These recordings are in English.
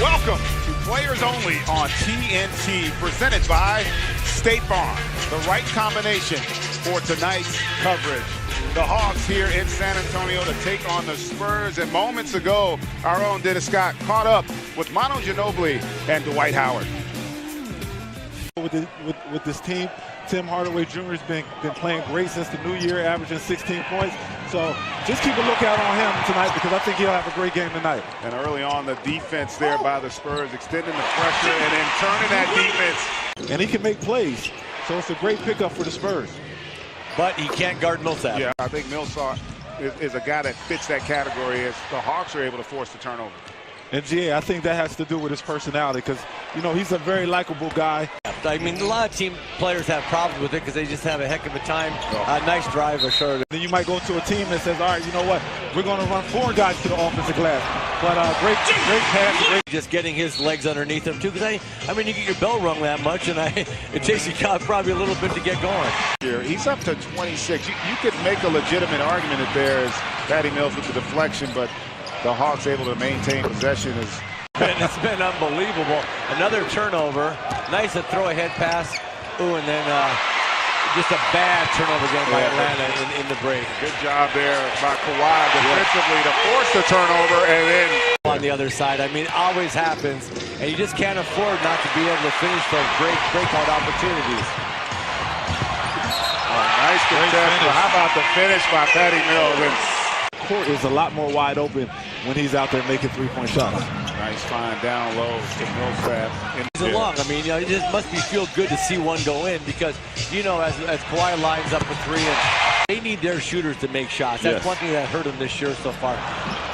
Welcome to Players Only on TNT, presented by State Farm. The right combination for tonight's coverage. The Hawks here in San Antonio to take on the Spurs. And moments ago, our own Dennis Scott caught up with Manu Ginobili and Dwight Howard. With this team, Tim Hardaway Jr. has been playing great since the new year, averaging 16 points. So just keep a lookout on him tonight because I think he'll have a great game tonight. And early on, the defense there by the Spurs, extending the pressure and then turning that defense. And he can make plays. So it's a great pickup for the Spurs. But he can't guard Millsap. Yeah, I think Millsap is a guy that fits that category as the Hawks are able to force the turnover. And GA, I think that has to do with his personality because, you know, he's a very likable guy. I mean, a lot of team players have problems with it because they just have a heck of a time. Nice drive, sure. Then you might go to a team that says, all right, you know what, we're going to run 4 guys to the offensive glass. But great pass. Great. Just getting his legs underneath him, too, because, I mean, you get your bell rung that much, and it takes you probably a little bit to get going. Here, he's up to 26. You could make a legitimate argument that there is Patty Mills with the deflection, but the Hawks able to maintain possession is. And it's been unbelievable. Another turnover. Nice to throw a head pass. Ooh, and then just a bad turnover again by Atlanta in the break. Good job there by Kawhi defensively to force the turnover and then. On the other side, I mean, it always happens. And you just can't afford not to be able to finish those great breakout opportunities. Oh, nice contest. How about the finish by Patty Mills? Court is a lot more wide open when he's out there making 3-point shots. Nice find down low to Millsap. He's along. I mean, you know, it just must feel good to see one go in because, you know, as Kawhi lines up a 3, and they need their shooters to make shots. That's one thing that hurt them this year so far.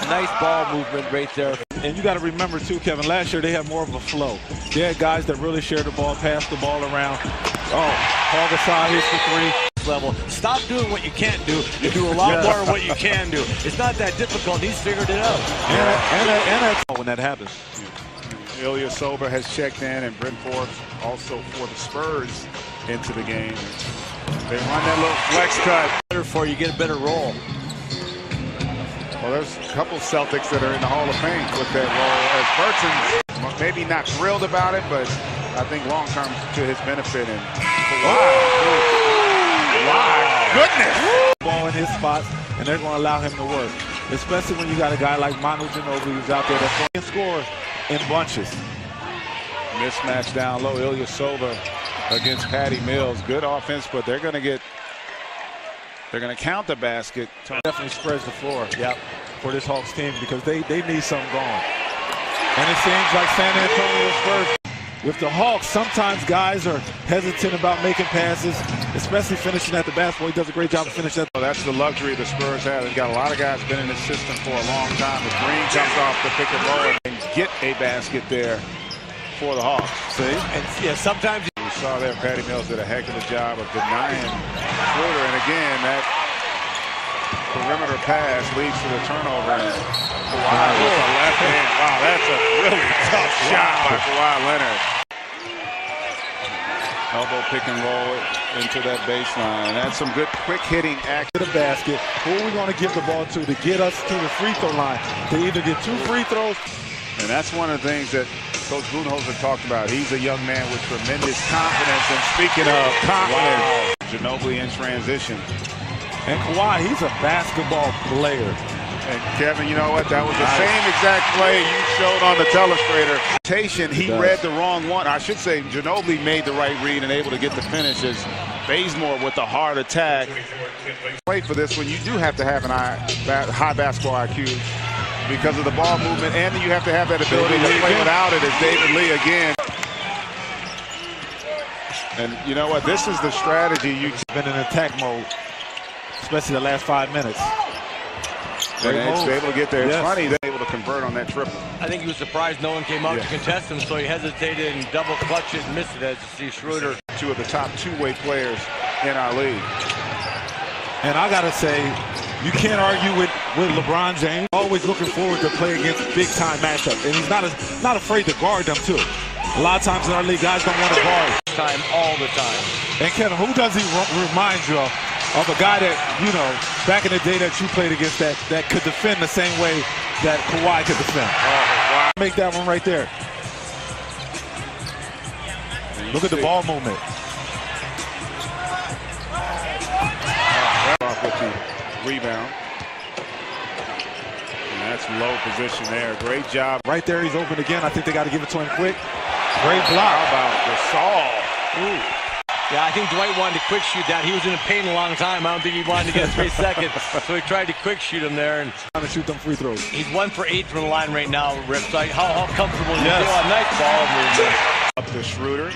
Nice ball movement right there. And you got to remember, too, Kevin, last year they had more of a flow. They had guys that really shared the ball, passed the ball around. Oh, Paul Gasol hits for 3. Level. Stop doing what you can't do and do a lot more of what you can do. It's not that difficult. He's figured it out. And when that happens. Ilya Sober has checked in, and Brent Forbes also for the Spurs into the game. They run that little flex cut. Better for you, get a better roll. Well, there's a couple Celtics that are in the Hall of Fame with that roll. As Burton's maybe not thrilled about it, but I think long-term to his benefit. And my goodness! Ball in his spots, and they're going to allow him to work. Especially when you got a guy like Manu Ginobili who's out there that can score in bunches. Mismatch down low. Ilya Sober against Patty Mills. Good offense, but they're going to count the basket. Definitely spreads the floor for this Hawks team because they need something going. And it seems like San Antonio Spurs. With the Hawks, sometimes guys are hesitant about making passes, especially finishing at the basketball. He does a great job of finishing at the. Well, that's the luxury the Spurs have. They've got a lot of guys been in this system for a long time. If Green comes off the pick and roll and get a basket there for the Hawks. See? And yeah, sometimes we saw there Patty Mills did a heck of a job of denying Schroeder. And again, that perimeter pass leads to the turnover. And Kawhi with a left hand. Wow, that's a really tough shot by Kawhi Leonard. Elbow pick and roll into that baseline. That's some good quick hitting action. To the basket. Who are we going to give the ball to get us to the free throw line? To either get 2 free throws. And that's one of the things that Coach Budenholzer talked about. He's a young man with tremendous confidence. And speaking of confidence, Ginobili in transition. And Kawhi, he's a basketball player. And Kevin, you know what? That was the same exact play you showed on the telestrator. He read the wrong one. I should say Ginobili made the right read and able to get the finish as Bazemore with the hard attack. Play for this one. You do have to have an high basketball IQ because of the ball movement, and you have to have that ability to play without it as David Lee again. And you know what? This is the strategy. You've been in attack mode, especially the last 5 minutes. They're able to get there. It's funny they're able to convert on that triple. I think he was surprised no one came out to contest him, so he hesitated and double clutched it and missed it as you see Schroeder. 2 of the top 2-way players in our league. And I got to say, you can't argue with LeBron James. Always looking forward to play against big-time matchups. And he's not afraid to guard them, too. A lot of times in our league, guys don't want to guard. Time all the time. And Kevin, who does he remind you of a guy that, you know, back in the day that you played against that could defend the same way that Kawhi could defend? Oh, wow. Make that one right there. Look at the ball movement. Off with the rebound. And that's low position there. Great job. Right there, he's open again. I think they got to give it to him quick. Great block. How about Gasol? Ooh. Yeah, I think Dwight wanted to quick shoot that. He was in pain a long time. I don't think he wanted to get 3 seconds. So he tried to quick shoot him there. And trying to shoot them free throws. He's 1 for 8 from the line right now, Rip. So how comfortable is he? Oh, nice ball movement. Up to Schroeder.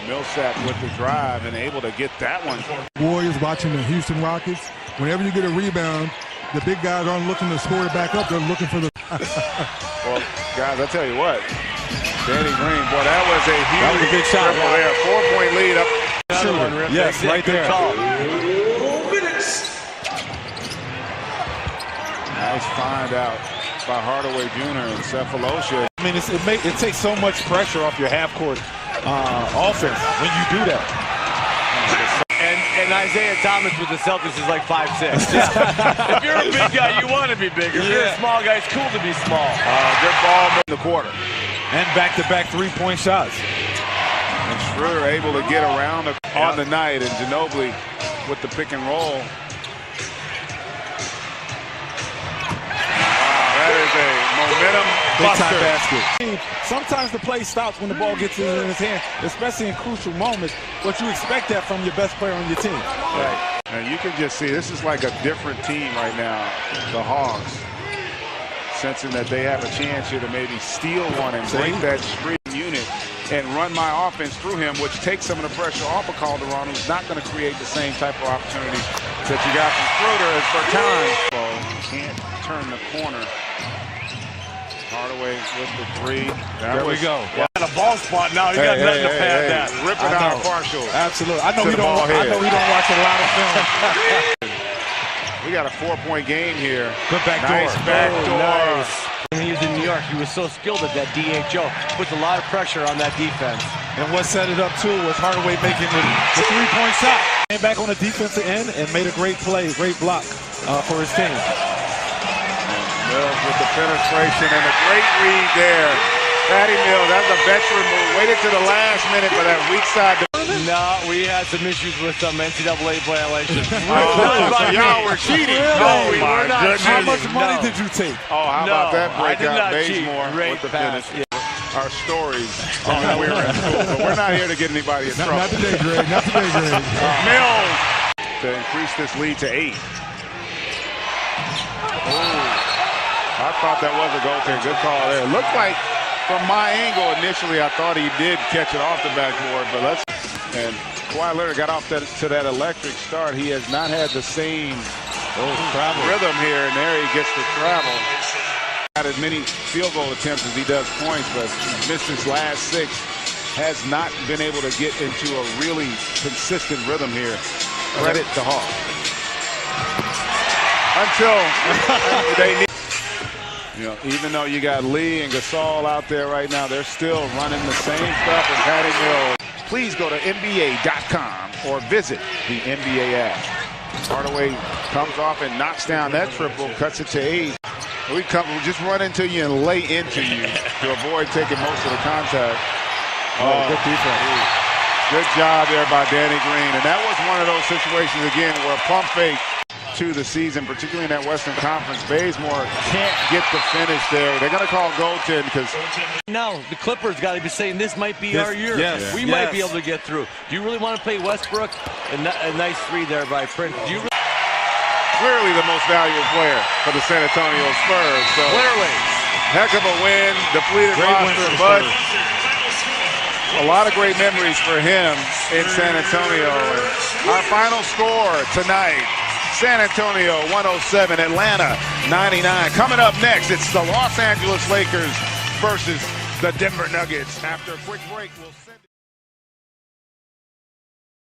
Millsap with the drive and able to get that one. Warriors watching the Houston Rockets. Whenever you get a rebound, the big guys aren't looking to score it back up. They're looking for the... Well, guys, I tell you what. Danny Green, boy, that was a huge big shot there. 4-point lead up. Another one, Rip. Yes, right there. Nice find out by Hardaway Jr. and Cephalosha. I mean, it takes so much pressure off your half-court offense when you do that. And Isaiah Thomas with the Celtics is like 5'6". Yeah. If you're a big guy, you want to be bigger. If you're a small guy, it's cool to be small. Good ball in the quarter. And back-to-back three-point shots. And Schroeder able to get around on the night, and Ginobili with the pick and roll. Wow, that is a momentum buster. Basket. Sometimes the play stops when the ball gets in his hand, especially in crucial moments, but you expect that from your best player on your team. Right. And you can just see this is like a different team right now, the Hawks. Sensing that they have a chance here to maybe steal one and break that streak unit and run my offense through him, which takes some of the pressure off of Calderon, who's not going to create the same type of opportunities that you got from Schroeder as for time. Can't turn the corner. Hardaway with the three. There we go. Well, got a ball spot now. You got nothing to pad that. Ripping out partial. Absolutely. I know we don't watch a lot of film. We got a 4-point game here. Good back door. Nice back door. Nice. When he was in New York, he was so skilled at that DHO. Puts a lot of pressure on that defense. And what set it up, too, was Hardaway making the three-point shot. Came back on the defensive end and made a great play, great block for his team. Mills with the penetration and a great read there. Patty Mills, that's a veteran move. Waited to the last minute for that weak side. No, we had some issues with some NCAA violations. Y'all were cheating. No, we were not cheating. How much money did you take? Oh, how about that breakout? Bazemore with the finish. Our stories when we were in school, but we're not here to get anybody in trouble. Not today, Greg. Not today, Greg. Mills to increase this lead to 8. I thought that was a goaltender. Good call there. Looked like from my angle initially, I thought he did catch it off the backboard, but let's. And Kawhi Leonard got off to that electric start. He has not had the same rhythm here, and there he gets the travel. Had as many field goal attempts as he does points, but he's missed his last 6. Has not been able to get into a really consistent rhythm here. Credit to Hawk. Until they need. You know, even though you got Lee and Gasol out there right now, they're still running the same stuff as Patty Mills. Please go to NBA.com or visit the NBA app. Hardaway comes off and knocks down that triple, cuts it to 8. We just run into you and lay into you to avoid taking most of the contact. Good defense. Good job there by Danny Green. And that was one of those situations, again, where a pump fake to the season, particularly in that Western Conference. Bazemore can't get the finish there. They're going to call goaltend because now the Clippers got to be saying this might be our year. Yes, we might be able to get through. Do you really want to play Westbrook? A nice 3 there by Prince. Do you clearly the most valuable player for the San Antonio Spurs. So clearly, heck of a win, depleted roster, but a lot of great memories for him in San Antonio. Our final score tonight: San Antonio 107, Atlanta 99. Coming up next, it's the Los Angeles Lakers versus the Denver Nuggets. After a quick break, we'll send